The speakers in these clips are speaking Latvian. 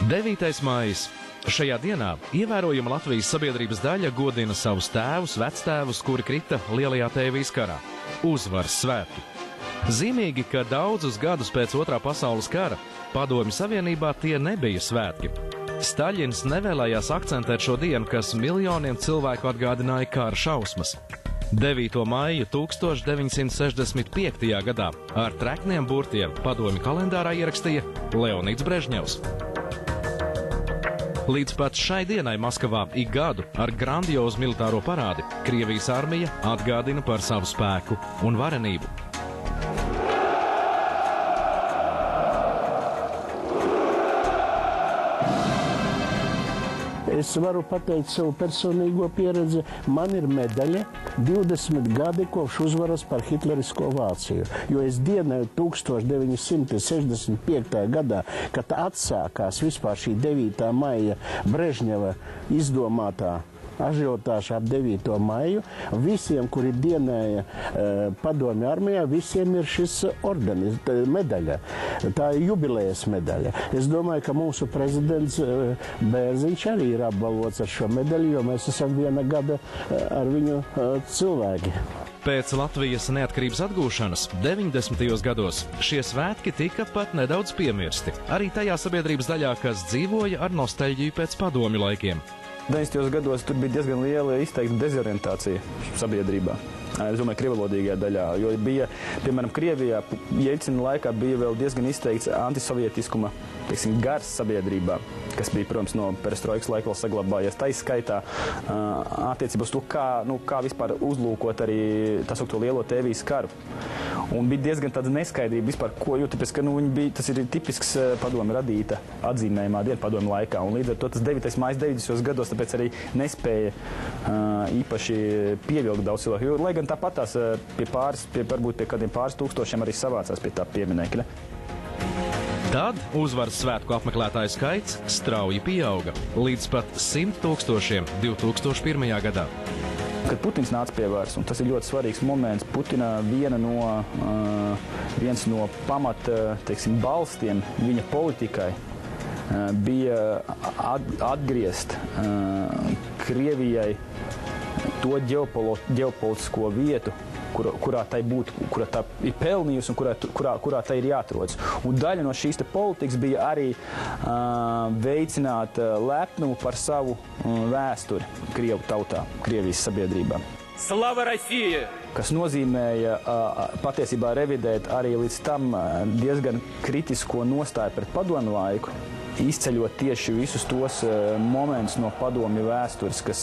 9. maijs. Šajā dienā ievērojama Latvijas sabiedrības daļa godina savus tēvus, vectēvus, kuri krita Lielajā Tēvijas karā. Uzvaras svētki. Zīmīgi, ka daudzus gadus pēc Otrā pasaules kara Padomju Savienībā tie nebija svētki. Staļins nevēlējās akcentēt šo dienu, kas miljoniem cilvēku atgādināja kara šausmas. 9. maiju 1965. gadā ar trekniem burtiem Padomju kalendārā ierakstīja Leonids Brežņevs. Līdz pat šai dienai Maskavā ik gadu ar grandiozu militāro parādi Krievijas armija atgādina par savu spēku un varenību. Es varu pateikt savu personīgo pieredzi. Man ir medaļa 20 gadi kopš uzvaras par hitlerisko Vāciju. Jo es dienēju 1965. gadā, kad atsākās vispār šī 9. maija Brežņeva izdomātā ažiotāža ap 9. maiju. Visiem, kuri dienēja Padomju armijā, visiem ir šis ordenis, medaļa. Tā ir jubilejas medaļa. Es domāju, ka mūsu prezidents Bērziņš arī ir apbalvots ar šo medaļu, jo mēs esam viena gada ar viņu cilvēki. Pēc Latvijas neatkarības atgūšanas 90. gados šie svētki tika pat nedaudz piemirsti. Arī tajā sabiedrības daļā, kas dzīvoja ar nostalģiju pēc padomju laikiem. 90. gados tur bija diezgan liela izteikta dezorientācija sabiedrībā. Es domāju, krievalodīgajā daļā, jo bija, piemēram, Krievijā Jeļcina laikā bija vēl diezgan izteikts antisovietiskuma, teiksim, gars sabiedrībā, kas bija, protams, no perestroikas laika vēl saglabājies. Tā izskaitā attiecībā uz to, kā vispār uzlūkot arī tā saukto Lielo Tēvijas karu. Un bija diezgan tāda neskaidrība vispār, ko, jo tāpēc, ka tas ir tipisks padomju radīta atzīmējumā diena padomju laikā. Un līdz ar to tas 9. maijs 90. gados tāpēc arī nespēja īpaši pievilkt daudz cilvēku. Jo, lai gan tāpatās varbūt pie kādiem pāris tūkstošiem arī savācās pie tā pieminekļa. Tad uzvaras svētku apmeklētāju skaits strauji pieauga, līdz pat 100 000 2001. gadā. Kad Putins nāca pie varas, un tas ir ļoti svarīgs moments, Putina viens no pamata, teiksim, balstiem viņa politikai bija atgriezt Krievijai to ģeopolitisko vietu, kurā tā ir pelnījusi un kurā tā ir jāatrodas. Un daļa no šīs politikas bija arī veicināt lepnumu par savu vēsturi Krievu tautā, Krievijas sabiedrībā. Slava России! Kas nozīmēja patiesībā revidēt arī līdz tam diezgan kritisko nostāju pret padomju laiku, izceļot tieši visus tos momentus no padomju vēstures, kas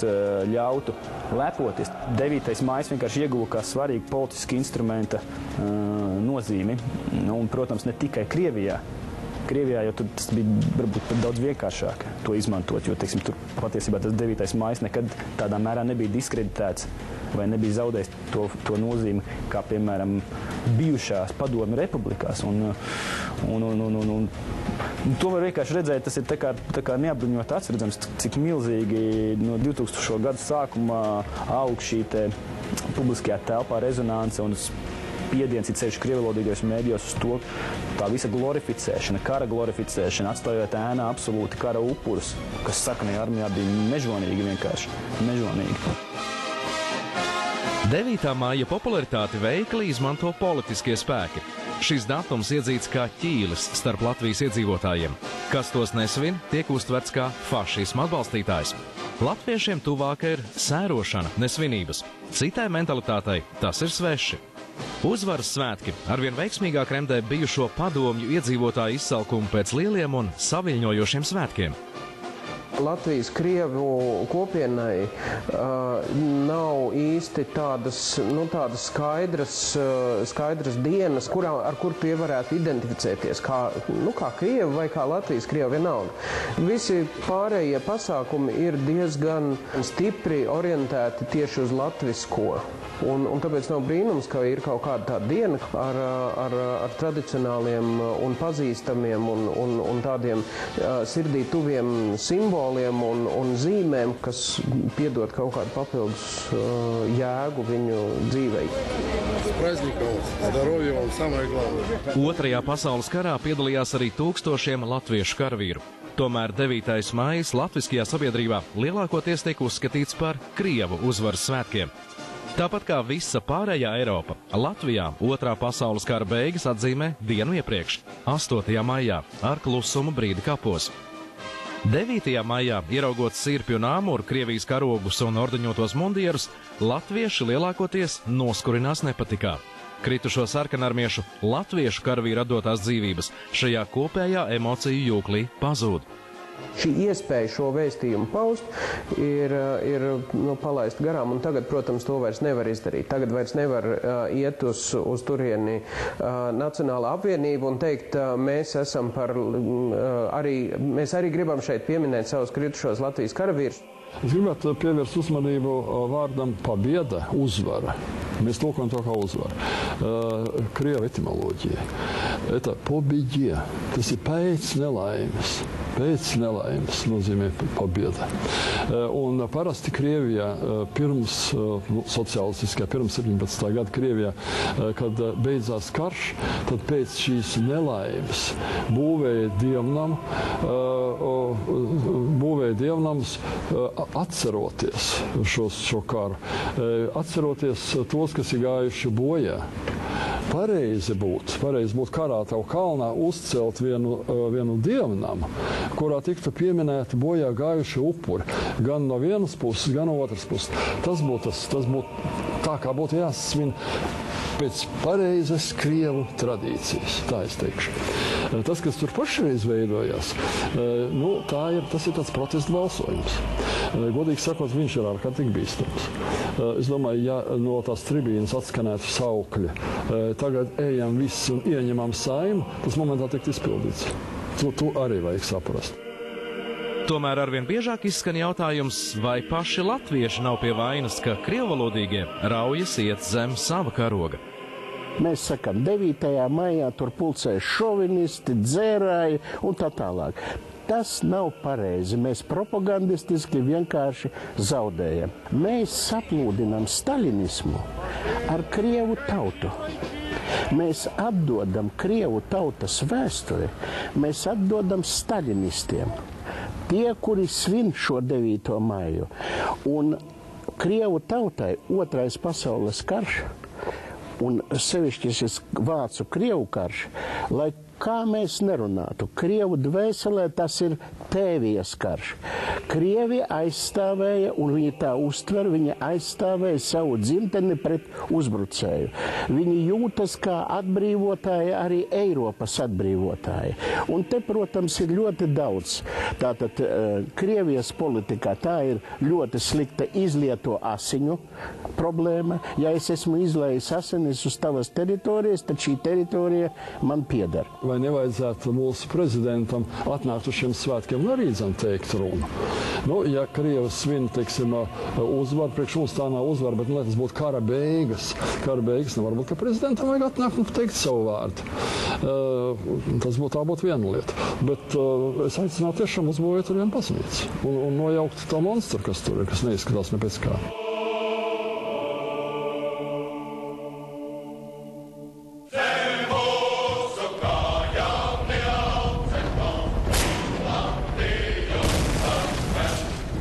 ļautu lepoties. 9. maijs vienkārši ieguva kā svarīgu politisku instrumenta nozīmi. Un, protams, ne tikai Krievijā, jo tur tas bija varbūt pat daudz vienkāršāk to izmantot, jo, teiksim, tur patiesībā tas 9. maijs nekad tādā mērā nebija diskreditēts vai nebija zaudējis to nozīmi, kā, piemēram, bijušās padomju republikās. Un to var vienkārši redzēt, tas ir tā kā neapbruņot atsredzams, cik milzīgi no 2000. gadu sākumā aug šī te publiskajā telpā rezonance un spiediens ir ceļš krievalodīgajos mēdījos uz to, tā visa glorificēšana, kara glorificēšana, atstājot ēnā absolūti kara upurus, kas sarkanajā armijā bija mežonīgi vienkārši, mežonīgi. 9. maija popularitāti veikli izmanto politiskie spēki. Šis datums iedzīts kā ķīlis starp Latvijas iedzīvotājiem. Kas tos nesvin, tiek uztverts kā fašisma atbalstītājs. Latviešiem tuvāka ir sērošana, nesvinības. Citai mentalitātei tas ir sveši. Uzvaras svētki arvien veiksmīgāk remdē bijušo padomju iedzīvotāju izsalkumu pēc lieliem un saviļņojošiem svētkiem. Latvijas Krievu kopienai nav īsti tādas skaidras dienas, ar kur tu varētu identificēties, kā Krievi vai kā Latvijas Krievi vienalga. Visi pārējie pasākumi ir diezgan stipri orientēti tieši uz latvisko. Un tāpēc nav brīnums, ka ir kaut kāda tāda diena ar tradicionāliem un pazīstamiem un tādiem sirdī tuviem simboliem un zīmēm, kas piedod kaut kādu papildus jēgu viņu dzīvei. Otrajā pasaules karā piedalījās arī tūkstošiem latviešu karavīru. Tomēr 9. maijs latviskajā sabiedrībā lielākoties tiek uzskatīts par Krievu uzvaras svētkiem. Tāpat kā visa pārējā Eiropa, Latvijā 2. pasaules kara beigas atzīmē dienu iepriekš, 8. maijā, ar klusumu brīdi kapos. 9. maijā, ieraugot sirpju un āmuru, Krievijas karogus un ordeņotos mundierus, latvieši lielākoties noskurinās nepatikā. Kritušo sarkanarmiešu latviešu karavīru atdotās dzīvības šajā kopējā emociju jūklī pazūd. Šī iespēja šo vēstījumu paust ir palaista garām, un tagad, protams, to vairs nevar izdarīt. Tagad vairs nevar iet uz turieni Nacionālā apvienība un teikt, mēs esam mēs arī gribam šeit pieminēt savus kritušos Latvijas karavīrus. Es gribētu pievērst uzmanību vārdam pabieda, uzvara. Mēs tulkojam to kā uzvara. Krieva etimoloģija. Это победе. Tas ir pēc nelaimes. Pēc nelaimes nozīmē pabieda. Un parasti Krievijā pirms sociālistiskā, pirms 17. gada Krievijā, kad beidzās karš, tad pēc šīs nelaimes būvēja dievnams atceroties šo karu, atceroties tos, kas ir gājuši bojā. Pareizi būtu Karātavu kalnā uzcelt vienu dievnamu, kurā tiktu pieminēti bojā gājuši upuri, gan no vienas puses, gan no otras puses. Tas būtu tā, kā būtu jāsasvin pēc pareizes Krievu tradīcijas, tā es teikšu. Tas, kas tur pašreiz veidojās, tas ir tāds protesta balsojums. Godīgi sakot, viņš ir ārkārtīgi bīstams. Es domāju, ja no tās tribīnas atskanētu saukļi, tagad ejam viss un ieņemam Saimu, tas momentā tiek izpildīts. To arī vajag saprast. Tomēr arvien biežāk izskan jautājums, vai paši latvieši nav pie vainas, ka krievvalodīgie raujas iet zem sava karoga. Mēs sakam, 9. maijā tur pulcēja šovinisti, dzērāji un tā tālāk. Tas nav pareizi. Mēs propagandistiski vienkārši zaudējam. Mēs saplūdinām staļinismu ar Krievu tautu. Mēs atdodam Krievu tautas vēsturi, mēs atdodam staļinistiem. Tie, kuri svin šo 9. maiju. Un Krievu tautai 2. pasaules karš un sevišķi šis vācu Krievu karš, lai kā mēs nerunātu, Krievu dvēselē tas ir tēvijas karš. Krievi aizstāvēja, un viņi tā uztver, viņi aizstāvēja savu dzimteni pret uzbrucēju. Viņi jūtas kā atbrīvotāji, arī Eiropas atbrīvotāji. Un te, protams, ir ļoti daudz. Tātad Krievijas politikā tā ir ļoti slikta izlieto asiņu problēma. Ja es esmu izlējis asinis uz tavas teritorijas, tad šī teritorija man pieder. Vai nevajadzētu mūsu prezidentam atnākt uz šiem svētkiem un arī teikt runu? Ja Krievas svin, teiksim, uzvar, priekš mums tā nav uzvar, bet lai tas būtu kara beigas, varbūt, ka prezidentam vajag atnākt un teikt savu vārdu. Tā būtu viena lieta. Bet es aicinātu tiešām uzbūvēt tur vienu baznīcu un nojaukt to monstru, kas tur ir, kas neizskatās ne pēc kā.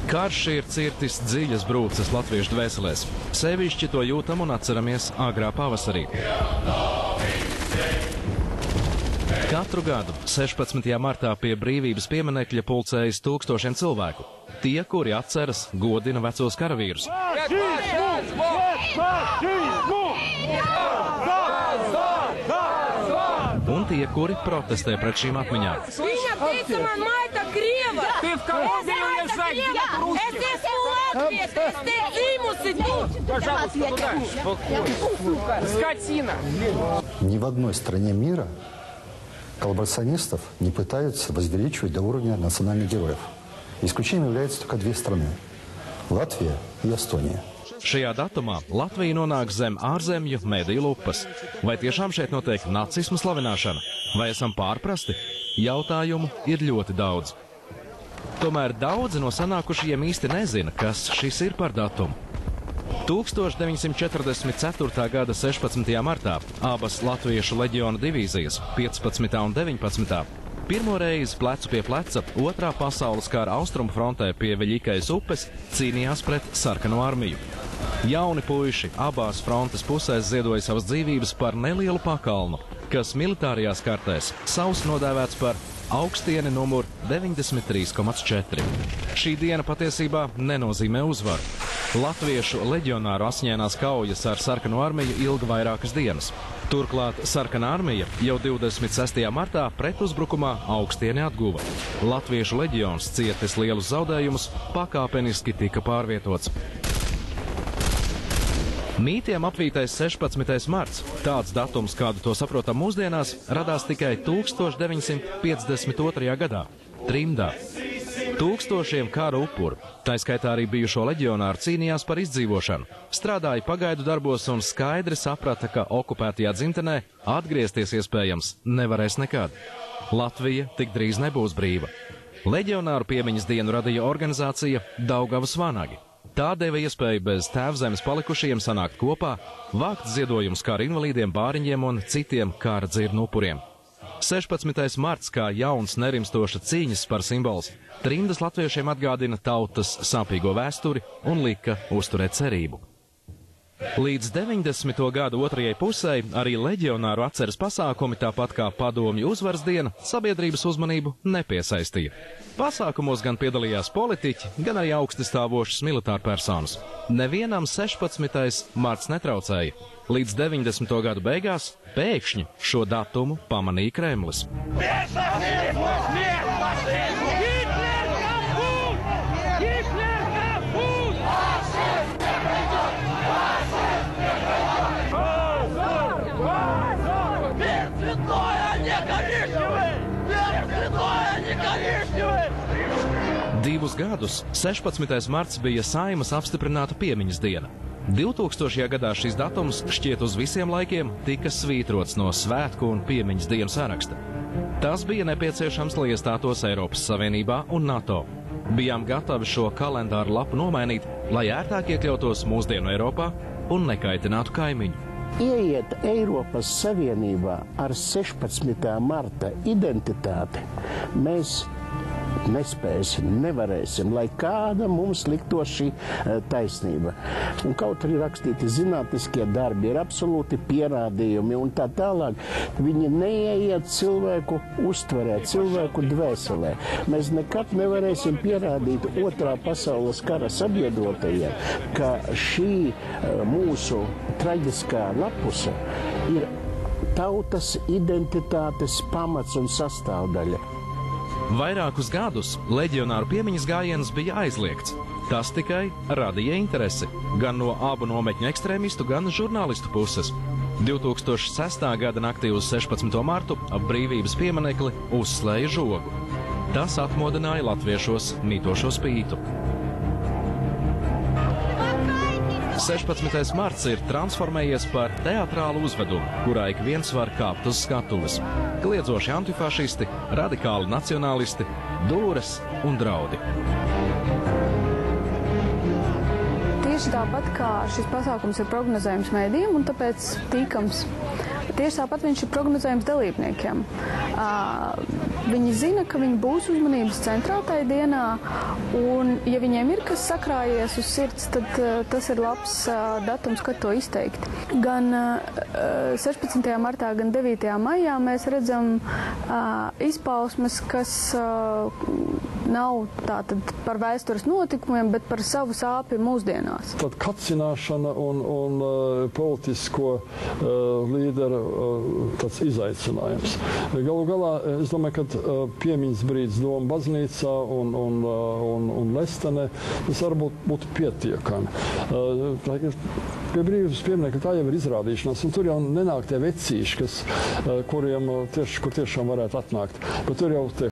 Karš ir cirtis dziļas brūces latviešu dvēselēs. Sevišķi to jūtam un atceramies agrā pavasarī. Katru gadu 16. martā pie brīvības pieminekļa pulcējas tūkstošiem cilvēku. Tie, kuri atceras, godina vecos karavīrus. Un tie, kuri protestē pret šīm atmiņām. Viņa teica, man maita Krieva! Es esmu latvieta! Es te dzīmusi tu! Скотина! Ни в одной стране мира коллаборационистов не пытаются возвеличивать до уровня национальных героев. Исключением являются только две страны – Латвия и Эстония. Šajā datumā Latvija nonāk zem ārzemju mediju lupas. Vai tiešām šeit notiek nacisma slavināšana? Vai esam pārprasti? Jautājumu ir ļoti daudz. Tomēr daudzi no sanākušajiem īsti nezina, kas šis ir par datumu. 1944. gada 16. martā abas latviešu leģiona divīzijas, 15. un 19. Pirmo reizi plecu pie pleca Otrā pasaules kara austrumu frontē pie Veļikajas upes cīnījās pret sarkano armiju. Jauni puiši abās frontes pusēs ziedoja savas dzīvības par nelielu pakalnu, kas militārajās kartēs savs nodēvēts par Augstieni numur 93,4. Šī diena patiesībā nenozīmē uzvaru. Latviešu leģionāru asņēnās kaujas ar sarkano armiju ilga vairākas dienas. Turklāt sarkanā armija jau 26. martā pretuzbrukumā Augstieni atguva. Latviešu leģions cietis lielus zaudējumus, pakāpeniski tika pārvietots. Mītiem apvītais 16. marts, tāds datums, kādu to saprotam mūsdienās, radās tikai 1952. gadā, trimdā. Tūkstošiem kara upuru, tā skaitā arī bijušo leģionāru, cīnījās par izdzīvošanu, strādāja pagaidu darbos un skaidri saprata, ka okupētajā dzimtenē atgriezties iespējams nevarēs nekad. Latvija tik drīz nebūs brīva. Leģionāru piemiņas dienu radīja organizācija Daugavas vanagi. Tā deva iespēju bez tēvzemes palikušajiem sanākt kopā, vākt ziedojumus kara invalīdiem, bāriņiem un citiem kara dzirnu upuriem. 16. marts kā jauns nerimstoša cīņas par simbols, trimdas latviešiem atgādina tautas sāpīgo vēsturi un lika uzturēt cerību. Līdz 90. gadu otrajai pusē arī leģionāru atceres pasākumi, tāpat kā padomju uzvaras diena, sabiedrības uzmanību nepiesaistīja. Pasākumos gan piedalījās politiķi, gan arī augsti stāvošas militārpersonas. Nevienam 16. marts netraucēja. Līdz 90. gadu beigās pēkšņi šo datumu pamanīja Kremlis. Divus gadus 16. marts bija Saimas apstiprināta piemiņas diena. 2000. gadā šis datums šķiet uz visiem laikiem tika svītrots no svētku un piemiņas dienu saraksta. Tas bija nepieciešams, lai iestātos Eiropas Savienībā un NATO. Bijām gatavi šo kalendāru lapu nomainīt, lai ērtāk iekļautos mūsdienu Eiropā un nekaitinātu kaimiņu. Ieiet Eiropas Savienībā ar 16. marta identitāti mēs nespēsim, nevarēsim, lai kāda mums liktos šī taisnība. Un kaut arī rakstīti zinātniskie darbi, ir absolūti pierādījumi un tā tālāk, viņi neieiet cilvēku uztverē, cilvēku dvēselē. Mēs nekad nevarēsim pierādīt Otrā pasaules kara sabiedrotajiem, ka šī mūsu traģiskā lapuse ir tautas identitātes pamats un sastāvdaļa. Vairākus gadus leģionāru piemiņas gājiens bija aizliegts. Tas tikai radīja interesi gan no abu nometņu ekstrēmistu, gan žurnālistu puses. 2006. gada naktī uz 16. martu ap brīvības pieminekli uzslēja žogu. Tas atmodināja latviešos mītošo spītu. 16. marts ir transformējies par teatrālu uzvedumu, kurā ik viens var kāpt uz skatuves. Kliedzoši antifašisti, radikāli nacionālisti, dūres un draudi. Tieši tāpat kā šis pasākums ir prognozējums mēdījiem un tāpēc tīkams, tieši tāpat viņš ir prognozējums dalībniekiem. Viņi zina, ka viņi būs uzmanības centrā tajā dienā, un ja viņiem ir kas sakrājies uz sirds, tad tas ir labs datums, kad to izteikt. Gan 16. martā, gan 9. maijā mēs redzam izpausmes, kas nav tātad par vēstures notikumiem, bet par savu sāpju mūsdienās. Tad kacināšana un politisko līderu tāds izaicinājums. Galu galā, es domāju, ka piemiņas brīdis Doma baznīcā un Lestenē, tas varbūt būtu pietiekami. Pie brīvības pieminekļa tā jau ir izrādīšanās, un tur jau nenāk tie vecīši, kur tiešām varētu atnākt. Bet tur jau tie